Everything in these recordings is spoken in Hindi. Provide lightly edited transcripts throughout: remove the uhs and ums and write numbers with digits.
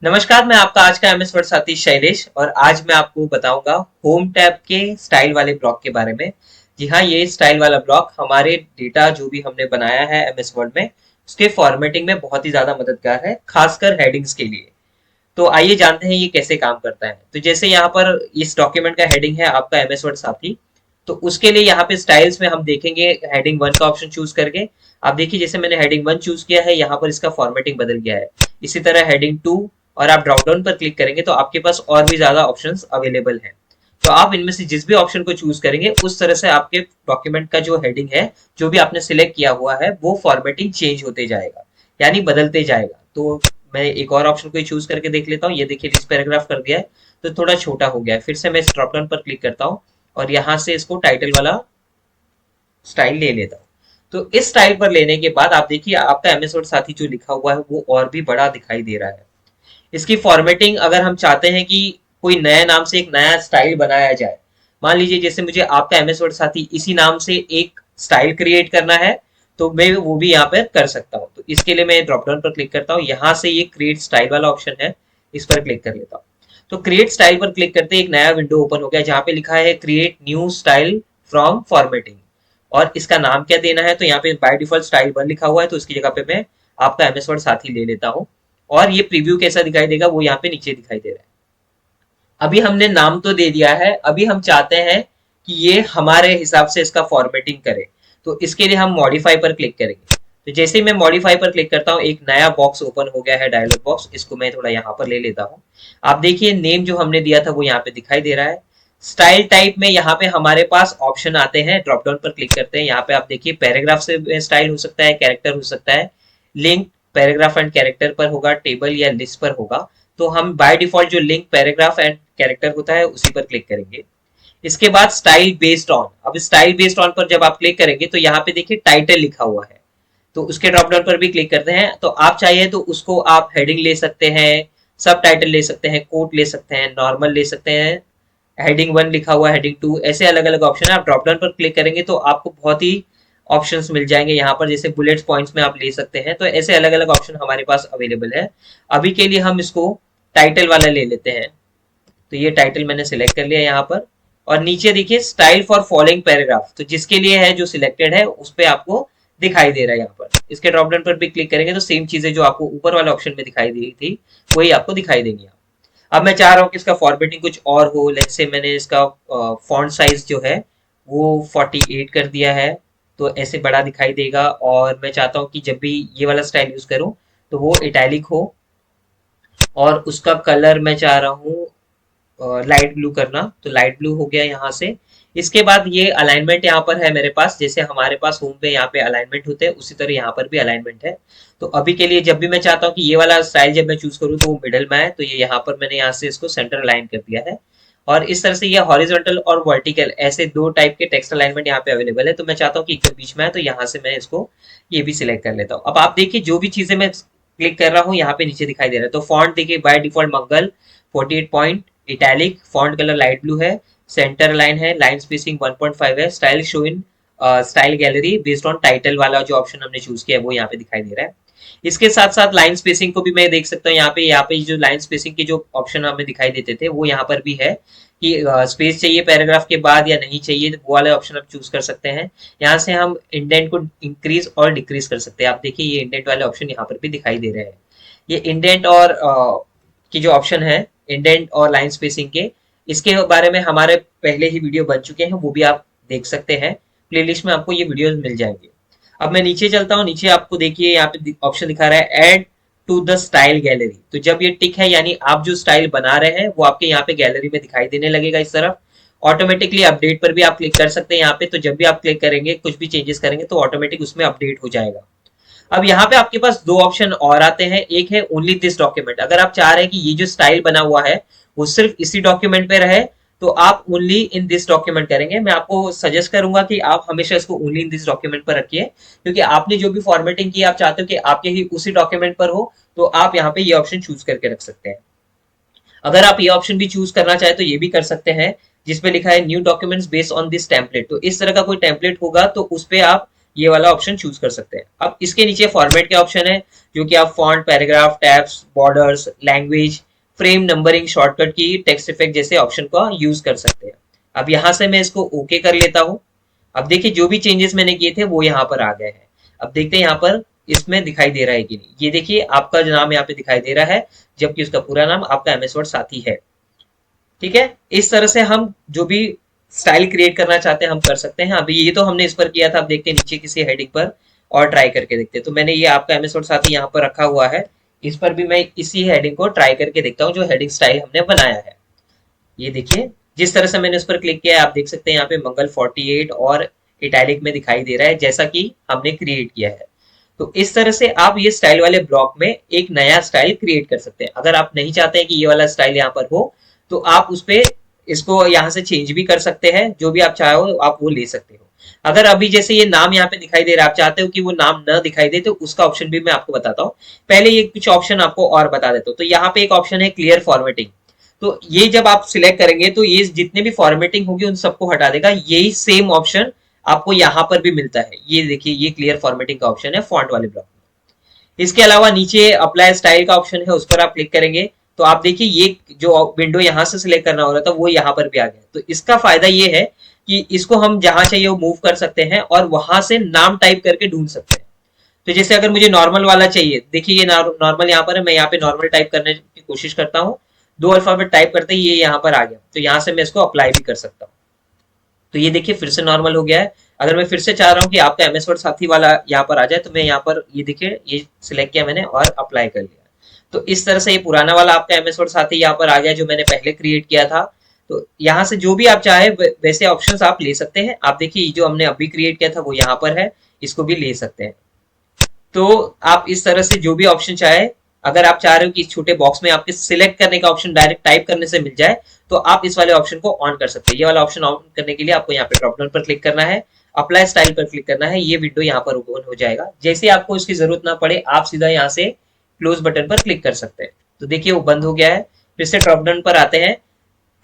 नमस्कार, मैं आपका आज का एमएस वर्ड साथी शैलेश और आज मैं आपको बताऊंगा होम टैब के स्टाइल वाले ब्लॉक के बारे में। जी हाँ, ये स्टाइल वाला ब्लॉक हमारे डेटा जो भी हमने बनाया है एमएस वर्ड में उसके फॉर्मेटिंग में बहुत ही ज्यादा मददगार है, खासकर हेडिंग्स के लिए। तो आइए जानते हैं ये कैसे काम करता है। तो जैसे यहाँ पर इस डॉक्यूमेंट का हेडिंग है आपका एमएस वर्ड साथी। तो उसके लिए यहाँ पे स्टाइल्स में हम देखेंगे हेडिंग वन का ऑप्शन चूज करके। आप देखिए जैसे मैंने हेडिंग वन चूज किया है, यहाँ पर इसका फॉर्मेटिंग बदल गया है। इसी तरह हेडिंग टू, और आप ड्रॉप डाउन पर क्लिक करेंगे तो आपके पास और भी ज्यादा ऑप्शंस अवेलेबल हैं। तो आप इनमें से जिस भी ऑप्शन को चूज करेंगे उस तरह से आपके डॉक्यूमेंट का जो हेडिंग है, जो भी आपने सिलेक्ट किया हुआ है, वो फॉर्मेटिंग चेंज होते जाएगा, यानी बदलते जाएगा। तो मैं एक और ऑप्शन को चूज करके देख लेता हूँ। ये देखिए लिस्ट पैराग्राफ कर दिया है तो थोड़ा छोटा हो गया है। फिर से मैं इस ड्रॉप डाउन पर क्लिक करता हूँ और यहाँ से इसको टाइटल वाला स्टाइल ले लेता हूँ। तो इस स्टाइल पर लेने के बाद आप देखिए आपका एमएस वर्ड साथी जो लिखा हुआ है वो और भी बड़ा दिखाई दे रहा है। इसकी फॉर्मेटिंग अगर हम चाहते हैं कि कोई नए नाम से एक नया स्टाइल बनाया जाए, मान लीजिए जैसे मुझे आपका एमएस वर्ड साथी इसी नाम से एक स्टाइल क्रिएट करना है, तो मैं वो भी यहाँ पर कर सकता हूँ। तो इसके लिए मैं ड्रॉप डाउन पर क्लिक करता हूँ, यहाँ से ये क्रिएट स्टाइल वाला ऑप्शन है, इस पर क्लिक कर लेता हूँ। तो क्रिएट स्टाइल पर क्लिक करते एक नया विंडो ओपन हो गया जहाँ पे लिखा है create new style from formatting. और इसका नाम क्या देना है, तो यहाँ पे बाय डिफॉल्ट स्टाइल वन लिखा हुआ है, तो इसकी जगह पे मैं आपका एमएस वर्ड साथी ले लेता हूँ। और ये प्रीव्यू कैसा दिखाई देगा वो यहाँ पे नीचे दिखाई दे रहा है। अभी हमने नाम तो दे दिया है, अभी हम चाहते हैं कि ये हमारे हिसाब से इसका फॉर्मेटिंग करे। तो इसके लिए हम मॉडिफाई पर क्लिक करेंगे। तो जैसे ही मैं मॉडिफाई पर क्लिक करता हूँ एक नया बॉक्स ओपन हो गया है, डायलॉग बॉक्स। इसको मैं थोड़ा यहाँ पर ले लेता हूँ। आप देखिए नेम जो हमने दिया था वो यहाँ पे दिखाई दे रहा है। स्टाइल टाइप में यहाँ पे हमारे पास ऑप्शन आते हैं, ड्रॉप डाउन पर क्लिक करते हैं। यहाँ पे आप देखिए पैराग्राफ से स्टाइल हो सकता है, कैरेक्टर हो सकता है, लिंक पैराग्राफ एंड कैरेक्टर पर होगा, टेबल या लिस्ट पर होगा। तो हम बाय डिफॉल्ट जो लिंक पैराग्राफ एंड कैरेक्टर होता है उसी पर क्लिक करेंगे। इसके बाद स्टाइल बेस्ड ऑन, अब स्टाइल बेस्ड ऑन पर जब आप क्लिक करेंगे तो यहाँ पे देखिए टाइटल लिखा हुआ है। तो उसके ड्रॉप डाउन पर भी क्लिक करते हैं। तो आप चाहिए तो उसको आप हेडिंग ले सकते हैं, सब टाइटल ले सकते हैं, कोट ले सकते हैं, नॉर्मल ले सकते हैं, हेडिंग वन लिखा हुआ, हेडिंग टू, ऐसे अलग अलग ऑप्शन है। आप ड्रॉप डाउन पर क्लिक करेंगे तो आपको बहुत ही ऑप्शंस मिल जाएंगे यहाँ पर। जैसे बुलेट्स पॉइंट्स में आप ले सकते हैं। तो ऐसे अलग अलग ऑप्शन हमारे पास अवेलेबल है। अभी के लिए हम इसको टाइटल वाला ले लेते हैं। तो ये टाइटल मैंने सिलेक्ट कर लिया यहाँ पर। और नीचे देखिए स्टाइल फॉर फॉलोइंग पैराग्राफ, तो जिसके लिए है जो सिलेक्टेड है उस पर आपको दिखाई दे रहा है यहाँ पर। इसके ड्रॉप डाउन पर भी क्लिक करेंगे तो सेम चीजें जो आपको ऊपर वाले ऑप्शन में दिखाई दी थी वही आपको दिखाई देंगी। अब मैं चाह रहा हूँ कि इसका फॉर्मेटिंग कुछ और हो। लेट्स से मैंने इसका फॉन्ट साइज जो है वो 48 कर दिया है, तो ऐसे बड़ा दिखाई देगा। और मैं चाहता हूँ कि जब भी ये वाला स्टाइल यूज करूँ तो वो इटैलिक हो। और उसका कलर मैं चाह रहा हूँ लाइट ब्लू करना, तो लाइट ब्लू हो गया यहाँ से। इसके बाद ये अलाइनमेंट यहाँ पर है मेरे पास, जैसे हमारे पास होम पे यहाँ पे अलाइनमेंट होते हैं उसी तरह यहाँ पर भी अलाइनमेंट है। तो अभी के लिए जब भी मैं चाहता हूँ कि ये वाला स्टाइल जब मैं चूज करूँ तो वो मिडल में है, तो ये यहाँ पर मैंने यहाँ से इसको सेंटर अलाइन कर दिया है। और इस तरह से ये हॉरिजॉन्टल और वर्टिकल ऐसे दो टाइप के टेक्स्ट अलाइनमेंट यहाँ पे अवेलेबल है। तो मैं चाहता हूँ कि एकदम बीच में है, तो यहाँ से मैं इसको ये भी सिलेक्ट कर लेता हूँ। अब आप देखिए जो भी चीजें मैं क्लिक कर रहा हूँ यहाँ पे नीचे दिखाई दे रहा है। तो फॉन्ट देखिए by default Mangal 48 point, italic, font colour light blue है, सेंटर लाइन है, लाइन स्पेसिंग 1.5 है, style show in style gallery based on title वाला जो ऑप्शन हमने चूज किया है वो यहाँ पे दिखाई दे रहा है। इसके साथ साथ लाइन स्पेसिंग को भी मैं देख सकता हूँ। यहाँ पे जो लाइन स्पेसिंग के जो ऑप्शन हमें दिखाई देते थे वो यहाँ पर भी है कि स्पेस चाहिए पैराग्राफ के बाद या नहीं चाहिए, वो वाले ऑप्शन आप चूज कर सकते हैं। यहाँ से हम इंडेंट को इंक्रीज और डिक्रीज कर सकते हैं। आप देखिए ये इंडेंट वाले ऑप्शन यहाँ पर भी दिखाई दे रहे हैं। ये इंडेंट और की जो ऑप्शन है, इंडेंट और लाइन स्पेसिंग के, इसके बारे में हमारे पहले ही वीडियो बन चुके हैं, वो भी आप देख सकते हैं। प्लेलिस्ट में आपको ये वीडियोस मिल जाएंगे। अब मैं नीचे चलता हूँ। नीचे आपको देखिए यहाँ पे ऑप्शन दिखा रहा है add to the style gallery. तो जब ये टिक है यानी आप जो स्टाइल बना रहे हैं वो आपके यहाँ पे गैलरी में दिखाई देने लगेगा इस तरफ। ऑटोमेटिकली अपडेट पर भी आप क्लिक कर सकते हैं यहाँ पे। तो जब भी आप क्लिक करेंगे कुछ भी चेंजेस करेंगे तो ऑटोमेटिक उसमें अपडेट हो जाएगा। अब यहाँ पे आपके पास दो ऑप्शन और आते हैं। एक है ओनली दिस डॉक्यूमेंट, अगर आप चाह रहे हैं कि ये जो स्टाइल बना हुआ है वो सिर्फ इसी डॉक्यूमेंट पे रहे तो आप ओनली इन दिस डॉक्यूमेंट करेंगे। मैं आपको सजेस्ट करूंगा कि आप हमेशा इसको ओनली इन दिस डॉक्यूमेंट पर रखिए, क्योंकि आपने जो भी फॉर्मेटिंग की आप चाहते हो कि आपके ही उसी डॉक्यूमेंट पर हो, तो आप यहाँ पे ये ऑप्शन चूज करके रख सकते हैं। अगर आप ये ऑप्शन भी चूज करना चाहे तो ये भी कर सकते हैं, जिसपे लिखा है new documents based on this template. तो इस तरह का कोई टेम्पलेट होगा तो उस पे आप ये वाला ऑप्शन चूज कर सकते हैं। अब इसके नीचे फॉर्मेट के ऑप्शन है, जो कि आप font, paragraph, tabs, borders, language, frame, numbering, shortcut की, टेक्स्ट इफेक्ट जैसे ऑप्शन का यूज कर सकते हैं। अब यहाँ से मैं इसको ओके कर लेता हूँ। अब देखिए जो भी चेंजेस मैंने किए थे वो यहाँ पर आ गए हैं। अब देखते हैं यहाँ पर इसमें दिखाई दे रहा है कि नहीं। ये देखिए आपका जो नाम यहाँ पे दिखाई दे रहा है, जबकि उसका पूरा नाम आपका एमएस वर्ड साथी है। ठीक है, इस तरह से हम जो भी स्टाइल क्रिएट करना चाहते हैं हम कर सकते हैं। अभी ये तो हमने इस पर किया था, अब देखते हैं नीचे किसी हेडिंग पर और ट्राई करके देखते हैं। तो मैंने ये आपका एमएस वर्ड साथी यहाँ पर रखा हुआ है, इस पर भी मैं इसी हेडिंग को ट्राई करके देखता हूँ जो हेडिंग स्टाइल हमने बनाया है। ये देखिए जिस तरह से मैंने उस पर क्लिक किया है, आप देख सकते हैं यहाँ पे मंगल 48 और इटैलिक में दिखाई दे रहा है, जैसा कि हमने क्रिएट किया है। तो इस तरह से आप ये स्टाइल वाले ब्लॉक में एक नया स्टाइल क्रिएट कर सकते हैं। अगर आप नहीं चाहते हैं कि ये वाला स्टाइल यहाँ पर हो, तो आप उस पे इसको यहाँ से चेंज भी कर सकते हैं, जो भी आप चाहो आप वो ले सकते हो। अगर अभी जैसे ये नाम यहाँ पे दिखाई दे रहा है, आप चाहते हो कि वो नाम न दिखाई दे, तो उसका ऑप्शन भी मैं आपको बताता हूँ। पहले ये कुछ ऑप्शन आपको और बता देता हूँ। तो यहाँ पे एक ऑप्शन है क्लियर फॉर्मेटिंग। तो ये जब आप सिलेक्ट करेंगे तो ये जितने भी फॉर्मेटिंग होगी उन सबको हटा देगा। यही सेम ऑप्शन आपको यहाँ पर भी मिलता है। ये देखिए ये क्लियर फॉर्मेटिंग का ऑप्शन है फॉन्ट वाले ब्लॉक में। इसके अलावा नीचे अप्लाई स्टाइल का ऑप्शन है, उस पर आप क्लिक करेंगे तो आप देखिए ये जो विंडो यहाँ से सिलेक्ट करना हो रहा था वो यहाँ पर भी आ गया। तो इसका फायदा ये है कि इसको हम जहां चाहिए वो मूव कर सकते हैं और वहां से नाम टाइप करके ढूंढ सकते हैं। तो जैसे अगर मुझे नॉर्मल वाला चाहिए, देखिए ये नॉर्मल यहाँ पर है, मैं यहाँ पे नॉर्मल टाइप करने की कोशिश करता हूँ। 2 अल्फाबेट टाइप करते ही ये यहाँ पर आ गया, तो यहाँ से मैं इसको अप्लाई भी कर सकता हूँ। तो ये देखिए फिर से नॉर्मल हो गया है। अगर मैं फिर से चाह रहा हूँ कि आपका एमएस वर्ड साथी वाला यहाँ पर आ जाए, तो मैं यहाँ पर ये देखिए ये सिलेक्ट किया मैंने और अप्लाई कर लिया। तो इस तरह से ये पुराना वाला आपका एमएस वर्ड साथी यहाँ पर आ गया जो मैंने पहले क्रिएट किया था। तो यहाँ से जो भी आप चाहे वैसे ऑप्शंस आप ले सकते हैं। आप देखिए जो हमने अभी क्रिएट किया था वो यहाँ पर है, इसको भी ले सकते हैं। तो आप इस तरह से जो भी ऑप्शन चाहे, अगर आप चाह रहे हो कि इस छोटे बॉक्स में आपके सिलेक्ट करने का ऑप्शन डायरेक्ट टाइप करने से मिल जाए, तो आप इस वाले ऑप्शन को ऑन कर सकते हैं। ये वाला ऑप्शन ऑन करने के लिए आपको यहाँ पे ड्रॉप डाउन पर क्लिक करना है, अप्लाई स्टाइल पर क्लिक करना है, ये विंडो यहाँ पर ओपन हो जाएगा। जैसे आपको इसकी जरूरत ना पड़े, आप सीधा यहाँ से क्लोज बटन पर क्लिक कर सकते हैं। तो देखिए वो बंद हो गया है। फिर से ड्रॉप डाउन पर आते हैं।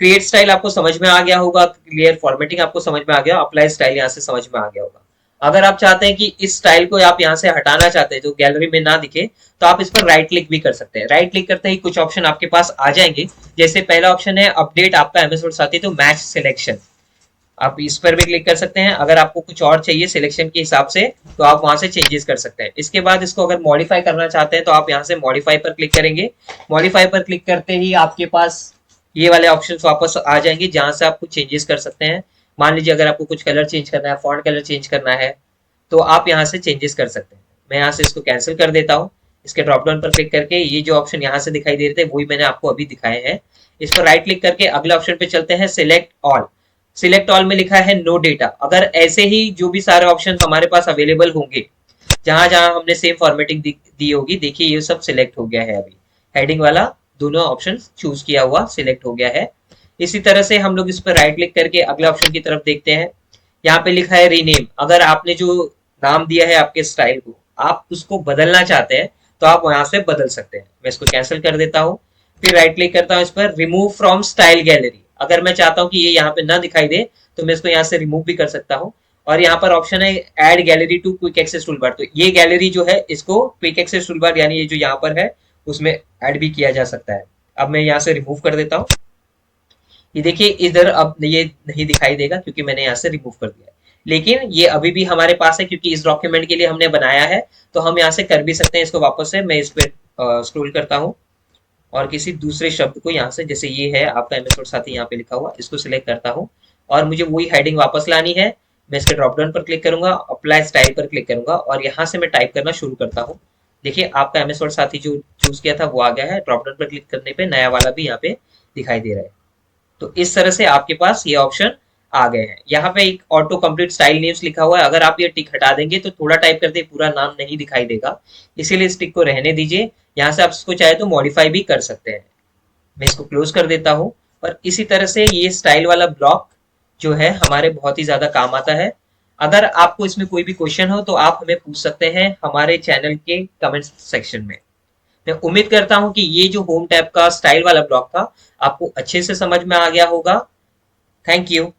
क्रिएट स्टाइल आपको समझ में आ गया होगा, क्लियर फॉर्मेटिंग आपको समझ में आ गया, अप्लाई स्टाइल यहाँ से समझ में आ गया होगा। अगर आप चाहते हैं कि इस स्टाइल को आप यहाँ से हटाना चाहते हैं जो गैलरी में ना दिखे, तो आप इस पर राइट क्लिक भी कर सकते हैं। राइट क्लिक करते ही कुछ ऑप्शन आपके पास आ जाएंगे। जैसे पहला ऑप्शन है अपडेट आपका एमएस वर्ड साथी, तो मैच सिलेक्शन, आप इस पर भी क्लिक कर सकते हैं। अगर आपको कुछ और चाहिए सिलेक्शन के हिसाब से, तो आप वहां से चेंजेस कर सकते हैं। इसके बाद इसको अगर मॉडिफाई करना चाहते हैं तो आप यहाँ से मॉडिफाई पर क्लिक करेंगे। मॉडिफाई पर क्लिक करते ही आपके पास ये वाले ऑप्शन वापस आ जाएंगे जहां से आप कुछ चेंजेस कर सकते हैं। मान लीजिए अगर आपको कुछ कलर चेंज करना है, फॉन्ट कलर चेंज करना है, तो आप यहाँ से चेंजेस कर सकते हैं। मैं यहाँ से इसको कैंसिल कर देता हूँ। इसके ड्रॉप डाउन पर क्लिक करके ये जो ऑप्शन यहाँ से दिखाई दे रहे थे वही मैंने आपको अभी दिखाए हैं। इस पर राइट क्लिक करके अगले ऑप्शन पे चलते हैं, सिलेक्ट ऑल। सिलेक्ट ऑल में लिखा है नो डेटा। अगर ऐसे ही जो भी सारे ऑप्शन हमारे पास अवेलेबल होंगे, जहां जहां हमने सेम फॉर्मेटिंग दी होगी, देखिए ये सब सिलेक्ट हो गया है। अभी हेडिंग वाला दोनों ऑप्शन चूज किया हुआ सिलेक्ट हो गया है। इसी तरह से हम लोग इस पर राइट क्लिक करके अगले ऑप्शन की तरफ देखते हैं। यहाँ पे लिखा है रीनेम। अगर आपने जो नाम दिया है आपके स्टाइल को, आप उसको बदलना चाहते हैं तो आप वहां से बदल सकते हैं। मैं इसको कैंसिल कर देता हूँ। फिर राइट क्लिक करता हूँ इस पर, रिमूव फ्रॉम स्टाइल गैलरी। अगर मैं चाहता हूँ कि ये यहाँ पे ना दिखाई दे, तो मैं इसको यहाँ से रिमूव भी कर सकता हूँ। और यहाँ पर ऑप्शन है add gallery to quick access toolbar. तो ये गैलरी जो है इसको क्विक एक्सेस टूलबार यानी ये जो यहाँ पर है उसमें ऐड भी किया जा सकता है। अब मैं यहाँ से रिमूव कर देता हूँ। ये देखिए इधर अब ये नहीं दिखाई देगा क्योंकि मैंने यहाँ से रिमूव कर दिया है, लेकिन ये अभी भी हमारे पास है क्योंकि इस डॉक्यूमेंट के लिए हमने बनाया है। तो हम यहाँ से कर भी सकते हैं इसको वापस से। मैं इस पे स्क्रॉल करता हूँ और किसी दूसरे शब्द को यहाँ से, जैसे ये है आपका एमएस वर्ड साथी यहाँ पे लिखा हुआ, इसको सिलेक्ट करता हूँ और मुझे वही हेडिंग वापस लानी है। मैं इसके ड्रॉप डाउन पर क्लिक करूंगा, अप्लाई स्टाइल पर क्लिक करूंगा और यहाँ से मैं टाइप करना शुरू करता हूँ। देखिए आपका एमएस वर्ड साथी जो चूज किया था वो आ गया है। ड्रॉप डाउन पर क्लिक करने पे नया वाला भी यहाँ पे दिखाई दे रहा है। तो इस तरह से आपके पास ये ऑप्शन आ गए हैं। यहाँ पे एक ऑटो कंप्लीट स्टाइल नेम्स लिखा हुआ है। अगर आप ये टिक हटा देंगे तो थोड़ा टाइप करते पूरा नाम नहीं दिखाई देगा, इसीलिए इस टिक को रहने दीजिए। यहाँ से आप इसको चाहे तो मॉडिफाई भी कर सकते हैं। मैं इसको क्लोज कर देता हूँ। और इसी तरह से ये स्टाइल वाला ब्लॉक जो है हमारे बहुत ही ज्यादा काम आता है। अगर आपको इसमें कोई भी क्वेश्चन हो तो आप हमें पूछ सकते हैं हमारे चैनल के कमेंट सेक्शन में। मैं उम्मीद करता हूं कि ये जो होम टैब का स्टाइल वाला ब्लॉक था आपको अच्छे से समझ में आ गया होगा। Thank you.